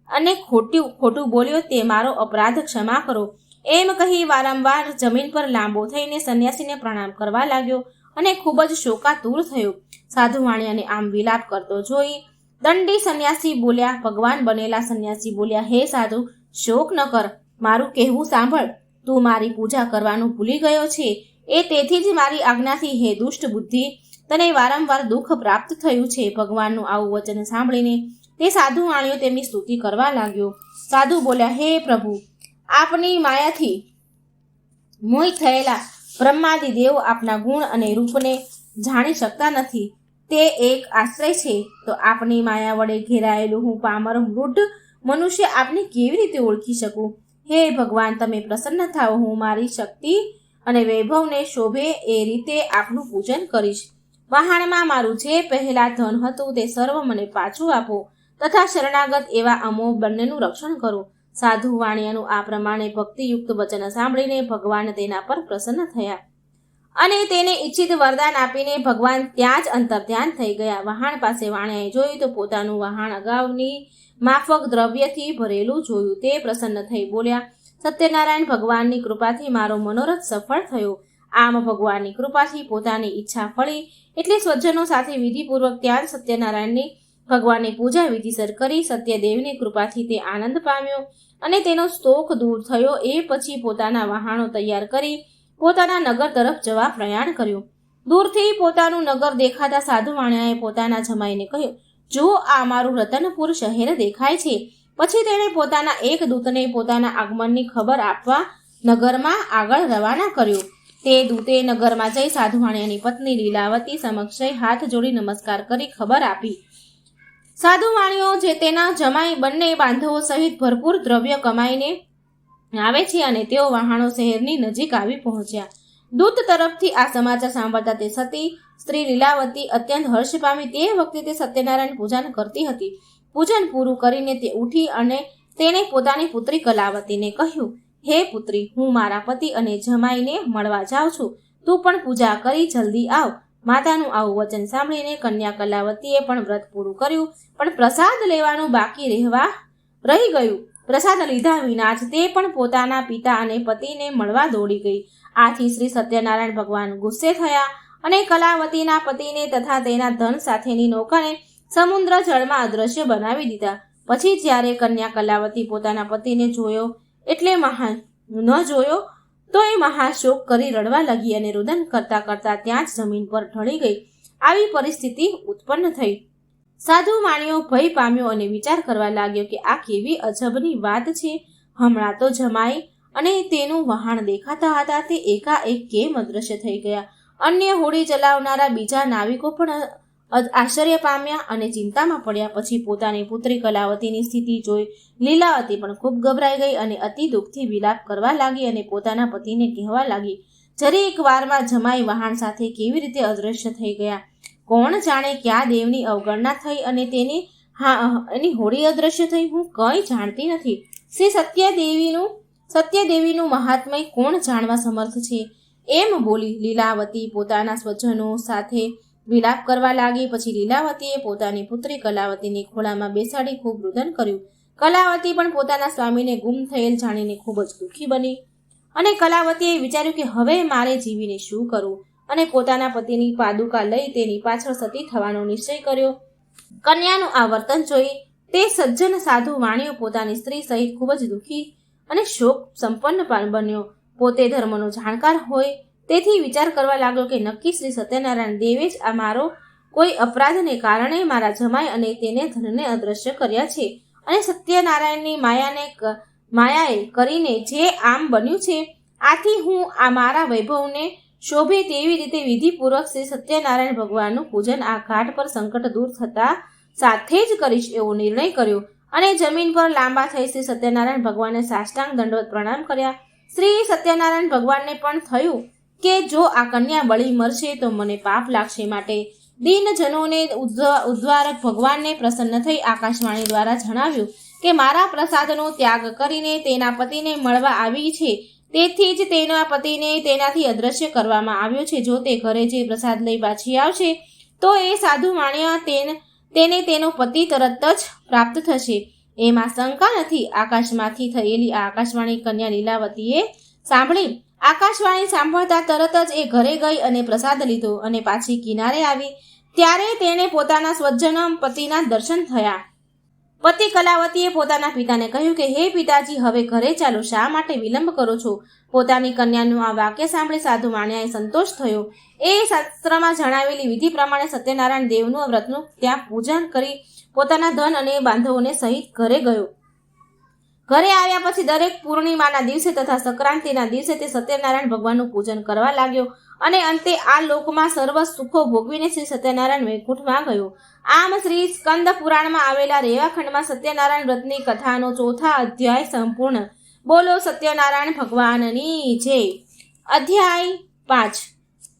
અને ખોટું બોલ્યો તે મારો અપરાધ ક્ષમા કરો. એમ કહી વારંવાર જમીન પર લાંબો થઈને સંન્યાસીને પ્રણામ કરવા લાગ્યો અને ખૂબ જ શોકાતુર થયો. સાધુ વાણિયાને આમ વિલાપ કરતો જોઈ દંડી સંન્યાસી બોલ્યા, ભગવાન બનેલા સંન્યાસી બોલ્યા, હે સાધુ, શોક ન કર, મારું કહેવું સાંભળ. તું મારી પૂજા કરવાનું ભૂલી ગયો છે. એ તેથી જ મારી આજ્ઞાથી, હે દુષ્ટ બુદ્ધિ, તને વારંવાર દુઃખ પ્રાપ્ત થયું છે. ભગવાનનું આવું વચન સાંભળીને તે સાધુ વાણિયો તેમની સ્તુતિ કરવા લાગ્યો. સાધુ બોલ્યા, હે પ્રભુ, આપની માયાથી મોહિત થયેલા બ્રહ્માદિ દેવ આપના ગુણ અને રૂપને જાણી શકતા નથી. તે એક આશ્રય છે. તો આપની માયા વડે ઘેરાયેલું હું પામર વૃદ્ધ મનુષ્ય આપને કેવી રીતે ઓળખી શકું? હે ભગવાન, તમે પ્રસન્ન થાઓ. હું મારી શક્તિ અને વૈભવને શોભે એ રીતે આપનું પૂજન કરીશ. વહાણમાં મારું જે પહેલા ધન હતું તે સર્વ મને પાછું આપો તથા શરણાગત એવા અમો બંનેનું રક્ષણ કરો. સાધુ વાણિયાનું આ પ્રમાણે ભક્તિયુક્ત વચન સાંભળીને ભગવાન તેના પર પ્રસન્ન થયા અને તેને ઈચ્છિત વરદાન આપીને ભગવાન ત્યાં જ અંતર્ધ્યાન થઈ ગયા. વહાણ પાસે વાણિયાએ જોયું તો પોતાનું વહાણ અગાઉની માફક દ્રવ્યથી ભરેલું જોયું. તે પ્રસન્ન થઈ બોલ્યા, સત્યનારાયણ, ભગવાનની કૃપાથી મારો મનોરથ સફળ થયો. આમ ભગવાનની કૃપાથી પોતાની ઈચ્છા ફળી એટલે સ્વજનો સાથે વિધિપૂર્વક ત્યાં સત્યનારાયણની ભગવાનની પૂજા વિધિસર કરી. સત્યદેવની કૃપાથી તે આનંદ પામ્યો અને તેનો શોક દૂર થયો. એ પછી પોતાના વહાણો તૈયાર કરી પોતાના નગર તરફ જવા પ્રયાણ કર્યું. દૂરથી પોતાનું નગર દેખાતા સાધુ વાણિયાએ પોતાના જમાઈને કહ્યું, જો આ મારું રતનપુર શહેર દેખાય છે. પછી તેણે પોતાના એક દૂતને પોતાના આગમનની ખબર આપવા નગરમાં આગળ રવાના કર્યો. તે દૂતે નગરમાં જઈ સાધુ વાણિયાની પત્ની લીલાવતી સમક્ષ હાથ જોડી નમસ્કાર કરી ખબર આપી. સાધુ વાણિયો જે તેના જમાઈ બંને બાંધવો સહિત ભરપૂર દ્રવ્ય કમાઈને આવે છે અને તેઓ વહાણો શહેરની નજીક આવી પહોંચ્યા. દૂત તરફથી આ સમાચાર સાંભળતા તે સતી સ્ત્રી લીલાવતી અત્યંત હર્ષ પામી. તે વખતે તે સત્યનારાયણ પૂજન કરતી હતી. પૂજન પૂરું કરીને તે ઉઠી અને તેણે પોતાની પુત્રી કલાવતીને કહ્યું, હે પુત્રી, હું મારા પતિ અને જમાઈને મળવા જાઉં છું. તું પણ પૂજા કરી જલ્દી આવ. માતાનું આવું વચન સાંભળીને કન્યા કલાવતીએ પણ વ્રત પૂરું કર્યું, પણ પ્રસાદ લેવાનું બાકી રહી ગયું. પ્રસાદ લીધા વિના જ તે પણ પોતાના પિતા અને પતિને મળવા દોડી ગઈ. આથી શ્રી સત્યનારાયણ ભગવાન ગુસ્સે થયા અને કલાવતીના પતિને તથા તેના ધન સાથેની નૌકાને સમુદ્ર જળમાં અદ્રશ્ય બનાવી દીધા. પછી જ્યારે કન્યા કલાવતી પોતાના પતિને જોયો એટલે ન જોયો તો એ મહાશોક કરી રડવા લાગી અને રુદન કરતા કરતા ત્યાં જ જમીન પર ઢળી ગઈ. આવી પરિસ્થિતિ ઉત્પન્ન થઈ. સાધુ વાણિયો ભય પામ્યો અને વિચાર કરવા લાગ્યો કે આ કેવી અજબની વાત છે. હમણાં તો જમાઈ અને તેનું વહાણ દેખાતા હતા, તે એકાએક કેમ અદ્રશ્ય થઈ ગયા? અન્ય હોડી ચલાવનારા બીજા નાવિકો પણ આશ્ચર્ય પામ્યા અને ચિંતામાં પડ્યા. પછી પોતાની પુત્રી કલાવતીની સ્થિતિ જોઈ લીલાવતી પણ ખૂબ ગભરાઈ ગઈ અને અતિ દુઃખથી વિલાપ કરવા લાગી અને પોતાના પતિને કહેવા લાગી, જરી એક વારમાં જમાઈ વહાણ સાથે કેવી રીતે અદ્રશ્ય થઈ ગયા? કોણ જાણે ક્યાં દેવની અવગણના થઈ અને એની હોડી અદ્રશ્ય થઈ? હું કંઈ જાણતી નથી. શ્રી સત્યદેવીનું મહાત્મય કોણ જાણવા સમર્થ છે? એમ બોલી લીલાવતી પોતાના સ્વજનો સાથે વિલાપ કરવા લાગી. પછી લીલાવતીએ પોતાની પુત્રી કલાવતીને ખોળામાં બેસાડી ખૂબ રુદન કર્યું. કલાવતી પણ પોતાના સ્વામીને ગુમ થયેલ જાણીને ખૂબ જ દુઃખી બની અને કલાવતીએ વિચાર્યું કે હવે મારે જીવીને શું કરવું, અને પોતાના પતિની પાદુકા લઈ તેની પાછળ સતી થવાનો નિશ્ચય કર્યો. કન્યાનું આ વર્તન જોઈ તે સજ્જન સાધુ વાણિયો પોતાની સ્ત્રી સહિત ખૂબ જ દુઃખી અને શોક સંપન્ન બન્યો. પોતે ધર્મનો જાણકાર હોય તેથી વિચાર કરવા લાગ્યો કે નક્કી શ્રી સત્યનારાયણ દેવે જ આ મારો કોઈ અપરાધને કારણે મારા જમાઈ અને તેને ધનને અદ્રશ્ય કર્યા છે, અને સત્યનારાયણની માયાએ કરીને જે આમ બન્યું છે. આથી હું આ મારા વૈભવને શોભે તેવી રીતે વિધિપૂર્વક શ્રી સત્યનારાયણ ભગવાનનું પૂજન આ ઘાટ પર સંકટ દૂર થતા સાથે જ કરીશ એવો નિર્ણય કર્યો અને જમીન પર લાંબા થઈ શ્રી સત્યનારાયણ ભગવાનને સાષ્ટાંગ દંડવત પ્રણામ કર્યા. શ્રી સત્યનારાયણ ભગવાનને પણ થયું કે જો આ કન્યા બળી મરશે તો મને પાપ લાગશે, માટે દીનજનોને ઉદ્ધારક ભગવાનને પ્રસન્ન થઈ આકાશવાણી દ્વારા જણાવ્યું કે મારા પ્રસાદનો ત્યાગ કરીને તેના પતિને મળવા આવી છે, તેથી જ તેના પતિને તેનાથી અદ્રશ્ય કરવામાં આવ્યો છે. જો તે ઘરે જે પ્રસાદ લઈ પાછી આવશે તો એ સાધુ માણ્યા તેને તેનો પતિ તરત જ પ્રાપ્ત થશે, એમાં શંકા નથી. આકાશમાંથી થયેલી આ આકાશવાણી કન્યા લીલાવતીએ સાંભળી. આકાશવાણી સાંભળતા તરત જ એ ઘરે ગઈ અને પ્રસાદ લીધો અને પાછી કિનારે આવી. ત્યારે તેણે પોતાના સ્વજ્જન પતિના દર્શન થયા. પતિ કલાવતીએ પોતાના પિતાને કહ્યું કે હે પિતાજી, હવે ઘરે ચાલો, શા માટે વિલંબ કરો છો? પોતાની કન્યાનું આ વાક્ય સાંભળી સાધુ માણ્યાએ સંતોષ થયો. એ શાસ્ત્રમાં જણાવેલી વિધિ પ્રમાણે સત્યનારાયણ દેવનું વ્રતનું ત્યાં પૂજન કરી પોતાના ધન અને બાંધવોને સહિત ઘરે ગયો. ઘરે આવ્યા પછી દરેક પૂર્ણિમાના દિવસે તથા સંક્રાંતિના દિવસે તે સત્યનારાયણ ભગવાનનું પૂજન કરવા લાગ્યો અને અંતે આ લોકમાં સર્વ સુખો ભોગવીને શ્રી સત્યનારાયણ વૈકુંઠમાં ગયો. આમ શ્રી સ્કંદ પુરાણમાં આવેલા રેવાખંડમાં સત્યનારાયણ વ્રતની કથાનો 4થા અધ્યાય સંપૂર્ણ. બોલો સત્યનારાયણ ભગવાનની જય. અધ્યાય 5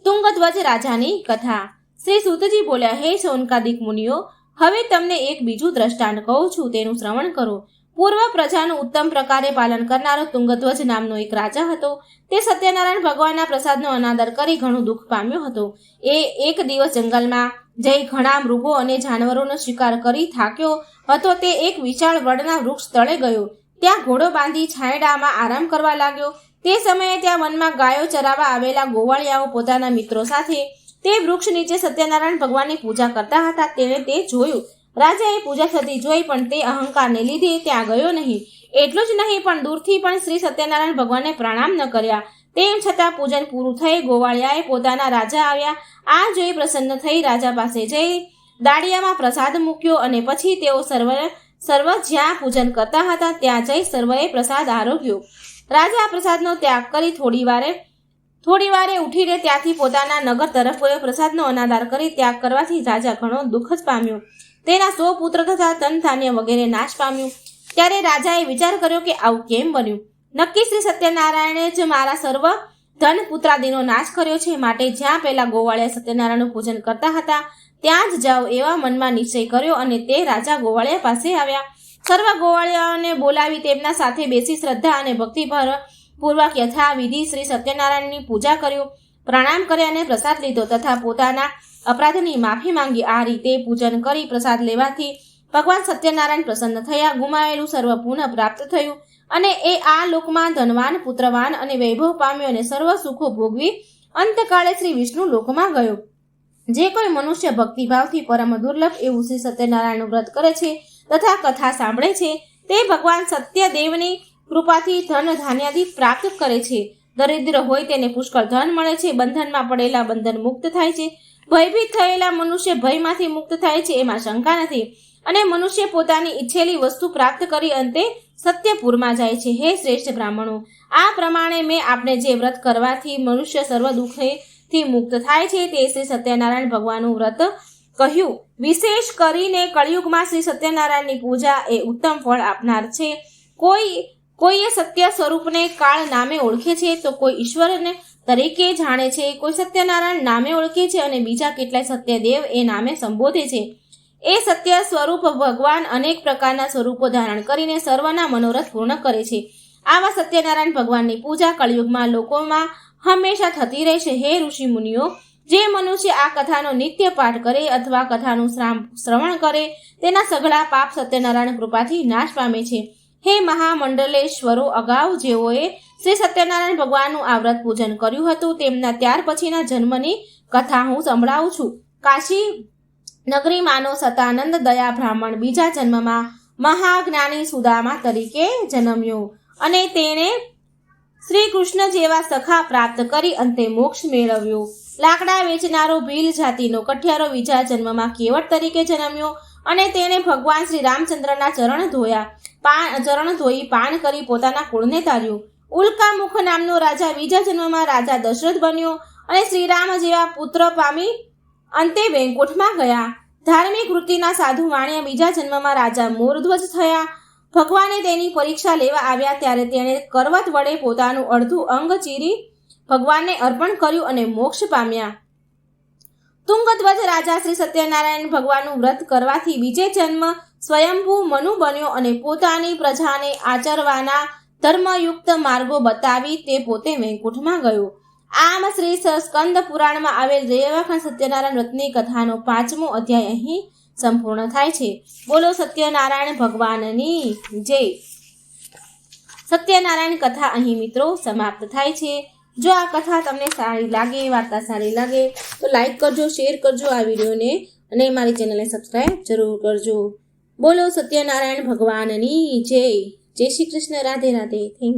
તુંગધ્વજ રાજાની કથા. શ્રી સૂતજી બોલ્યા, હે શૌનકાદિક મુનિઓ, હવે તમને એક બીજું દ્રષ્ટાંત કહું છું, તેનું શ્રવણ કરો. પૂર્વ પ્રજાનું ઉત્તમ પ્રકારે પાલન કરનારો તુંગધ્વજ નામનો એક રાજા હતો. તે સત્યનારાયણ ભગવાનના પ્રસાદનો અનાદર કરી ઘણું દુઃખ પામ્યો હતો. એ એક દિવસ જંગલમાં જઈ ઘણા મૃગો અને જાનવરોનો શિકાર કરી થાક્યો હતો. તે એક વિશાળ વડના વૃક્ષ તળે ગયો. ત્યાં ઘોડો બાંધી છાંયડામાં આરામ કરવા લાગ્યો. તે સમયે ત્યાં વનમાં ગાયો ચરાવવા આવેલા ગોવાળિયાઓ પોતાના મિત્રો સાથે તે વૃક્ષ નીચે સત્યનારાયણ ભગવાનની પૂજા કરતા હતા. તેણે તે જોયું. રાજાએ પૂજા થતી જોઈ પણ તે અહંકારને લીધે ત્યાં ગયો નહીં. એટલું જ નહીં પણ દૂરથી પણ શ્રી સત્યનારાયણ ભગવાનને પ્રણામ ન કર્યા. તેમ છતાં પૂજન પૂરું થઈ ગોવાળિયાએ પોતાના રાજા આવ્યા. આ જોઈ પ્રસન્ન થઈ રાજા પાસે જઈ દાળિયામાં પ્રસાદ મૂક્યો અને પછી તેઓ સર્વ જ્યાં પૂજન કરતા હતા ત્યાં જઈ સર્વએ પ્રસાદ આરોગ્યો. રાજા પ્રસાદનો ત્યાગ કરી થોડી વારે ઉઠીને ત્યાંથી પોતાના નગર તરફ ગયો. પ્રસાદનો અનાદાર કરી ત્યાગ કરવાથી રાજા ઘણો દુઃખ જ પામ્યો. તેના 100 પુત્ર તથા ધન ધાન્ય વગેરે નાશ પામ્યું. ત્યારે રાજાએ વિચાર કર્યો કે આવું કેમ બન્યું? નક્કી શ્રી સત્યનારાયણે જ મારા સર્વ ધન પુત્રાદિનો નાશ કર્યો છે, માટે જ્યાં પહેલા ગોવાળિયા સત્યનારાયણનું પૂજન કરતા હતા ત્યાં જ જાઓ એવા મનમાં નિશ્ચય કર્યો અને તે રાજા ગોવાળિયા પાસે આવ્યા. સર્વ ગોવાળિયાઓને બોલાવી તેમના સાથે બેસી શ્રદ્ધા અને ભક્તિપૂર્વક યથાવિધિ શ્રી સત્યનારાયણની પૂજા કર્યું. પ્રણામ કર્યા અને પ્રસાદ લીધો તથા પોતાના અપરાધની માફી માંગી. આ રીતે પૂજન કરી પ્રસાદ લેવાથી ભગવાન સત્યનારાયણ પ્રસન્ન થયા. ગુમાયેલું સર્વ પુનઃ પ્રાપ્ત થયું અને એ આ લોકમાં ધનવાન પુત્રવાન અને વૈભવ પામ્યો અને સર્વ સુખો ભોગવી અંતકાળે શ્રી વિષ્ણુ લોકમાં ગયો. જે કોઈ મનુષ્ય ભક્તિભાવથી પરમ દુર્લભ એવું શ્રી સત્યનારાયણનું વ્રત કરે છે તથા કથા સાંભળે છે તે ભગવાન સત્યદેવની કૃપાથી ધન ધાન્યાદિ પ્રાપ્ત કરે છે. દરિદ્ર હોય તેને પુષ્કળ ધન મળે છે. બંધનમાં પડેલા બંધન મુક્ત થાય છે. ભયભીત થયેલા મનુષ્ય ભયમાંથી મુક્ત થાય છે, એમાં શંકા નથી. અને મનુષ્ય પોતાની ઈચ્છેલી વસ્તુ પ્રાપ્ત કરી અંતે સત્યપુરમાં જાય છે. હે શ્રેષ્ઠ બ્રાહ્મણો, આ પ્રમાણે મેં આપણે જે વ્રત કરવાથી મનુષ્ય સર્વ દુઃખથી મુક્ત થાય છે તે શ્રી સત્યનારાયણ ભગવાનનું વ્રત કહ્યું. વિશેષ કરીને કળિયુગમાં શ્રી સત્યનારાયણની પૂજા એ ઉત્તમ ફળ આપનાર છે. કોઈએ સત્ય સ્વરૂપને કાળ નામે ઓળખે છે તો કોઈ ઈશ્વરને તરીકે જાણે છે. કોઈ સત્યનારાયણ નામે ઓળખે છે અને બીજા કેટલાય સત્યદેવ એ નામે સંબોધે છે. એ સત્ય સ્વરૂપ ભગવાન અનેક પ્રકારના સ્વરૂપો ધારણ કરીને સર્વના મનોરથ પૂર્ણ કરે છે. આવા સત્યનારાયણ ભગવાનની પૂજા કળિયુગમાં લોકોમાં હંમેશા થતી રહેશે. હે ઋષિ મુનિઓ, જે મનુષ્ય આ કથાનો નિત્ય પાઠ કરે અથવા કથાનું શ્રવણ કરે તેના સઘળા પાપ સત્યનારાયણ કૃપાથી નાશ પામે છે. હે મહામંડલેશ્વરો, અગાઉ જેઓએ શ્રી સત્યનારાયણ ભગવાનનું આ વ્રત પૂજન કર્યું હતું તેમના ત્યાર પછીના જન્મની કથા હું સંભળાવું છું. કાશી નગરીમાંનો સતાનંદ દયા બ્રાહ્મણ બીજા જન્મમાં મહાજ્ઞાની સુદામા તરીકે જન્મ્યો અને તેણે શ્રી કૃષ્ણ જેવા સખા પ્રાપ્ત કરી અંતે મોક્ષ મેળવ્યો. લાકડા વેચનારો ભીલ જાતિનો કઠિયારો બીજા જન્મમાં કેવટ તરીકે જન્મ્યો અને તેણે ભગવાન શ્રી રામચંદ્રના ચરણ ધોઈ પાન કરી પોતાના કુળને તાર્યું. ઉલ્કામુખ નામનો રાજા બીજા જન્મમાં રાજા દશરથ બન્યો અને શ્રીરામ જેવા પુત્ર પામી અંતે વૈકુંઠમાં ગયા. ધાર્મિક વૃત્તિના સાધુ વાણિયા બીજા જન્મમાં રાજા મોરધ્વજ થયા. ભગવાને તેની પરીક્ષા લેવા આવ્યા ત્યારે તેણે કરવત વડે પોતાનું અડધું અંગ ચીરી ભગવાનને અર્પણ કર્યું અને મોક્ષ પામ્યા. તુંગધ્વજ રાજા શ્રી સત્યનારાયણ ભગવાનનું વ્રત કરવાથી બીજે જન્મ સ્વયંભૂ મનુ બન્યો અને પોતાની પ્રજાને આચરવાના ધર્મયુક્ત માર્ગો બતાવી તે પોતે વૈકુંઠમાં ગયો. આમ શ્રી સ્કંદ પુરાણમાં આવેલ રેવાખંડ સત્યનારાયણ વ્રતની કથાનો 5મો અધ્યાય અહીં સંપૂર્ણ થાય છે. બોલો સત્યનારાયણ ભગવાનની જય. સત્યનારાયણ કથા અહીં મિત્રો સમાપ્ત થાય છે. જો આ કથા તમને સારી લાગે, વાર્તા સારી લાગે તો લાઈક કરજો, શેર કરજો આ વિડીયોને અને મારી ચેનલને સબસ્ક્રાઈબ જરૂર કરજો. બોલો સત્યનારાયણ ભગવાનની જય. જય શ્રી કૃષ્ણ. રાધે રાધે. Thank you.